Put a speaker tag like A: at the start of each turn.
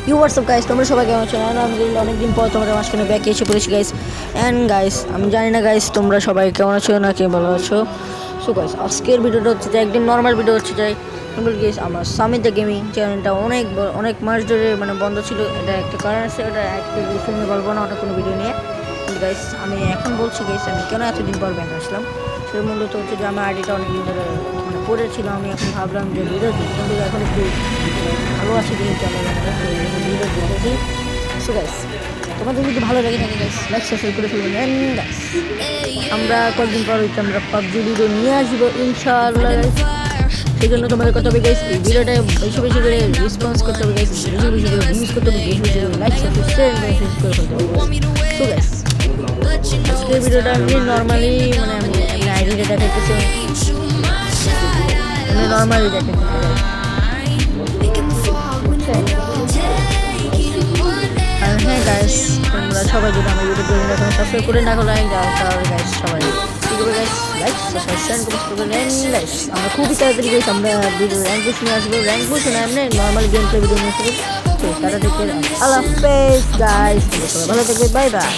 A: You WhatsApp guys, তোমরা সবাই কেমন আছো? আলহামদুলিল্লাহ, অনেকদিন পর তোমরা মাঝখানে ব্যাক এসে পড়েছি গাইস। অ্যান্ড গাইস, আমি জানি না গাইস তোমরা সবাই কেমন আছো না কে ভালো আছো। সো গাইস, আজকের ভিডিওটা হচ্ছে যে একদিন নর্মাল ভিডিও হচ্ছে যাই সিম্পল গাইস। আমার সামিদ গেমিং চ্যানেলটা অনেক মাস ধরে বন্ধ ছিল। এটা একটা কারণ আছে, এটা একটা বিষয় নিয়ে বলবো না, ওটা কোনো ভিডিও নিয়ে। গাইস আমি এখন বলছি গাইস, আমি কেন এতদিন পর ব্যাক আসলাম। সেটা মূলত হচ্ছে যে আমার আইডিটা অনেকদিন ধরে পড়েছিল। আমি এখন ভাবলাম যে ভিডিও দিই, কিন্তু এখন একটু ভালো আছে গেম চ্যানেল ভিডিও দিতেছি। সো গাইস, তোমাদের যদি ভালো লাগে থাকে গাইস লাইক সাবস্ক্রাইব করে ফেলবেন। এন্ড গাইস, আমরা কয়েকদিন পর হচ্ছে আমরা পাবজি ভিডিও নিয়ে আসবো ইনশাআল্লাহ গাইস। সেই জন্য তোমাদের কথা হবে গাইস, এই ভিডিওটা বেশি বেশি করে রেসপন্স করতে হবে গাইস, বেশি বেশি করে ভিউজ করতে হবে, বেশি বেশি করে লাইক সাবস্ক্রাইব করে ফেলতে হবে। সো গাইস, আজকের ভিডিওটা আমি নর্মালি আমি আইডিটা দেখাইতেছি, নর্মালি দেখাইতেছি। আর হ্যাঁ গাইস, তোমরা সবাই যদি আমার ইউটিউব চ্যানেলটা এখন সাবস্ক্রাইব করে না করলে তাহলে গাইস সবাই কী করবে গাইস, লাইক সাবস্ক্রাইব করবেন। গাইস আমরা খুবই তাড়াতাড়ি গাইস আমরা ভিডিও র্যাঙ্ক পুশ নিয়ে আসবো। র্যাঙ্ক পুশ না এমনি নর্মাল গেম প্লে ভিডিও নিয়ে আসবো। তো তারা থেকে আল্লাহ হাফেজ গাইস, সবাই ভালো থাকবে, বাই বাই।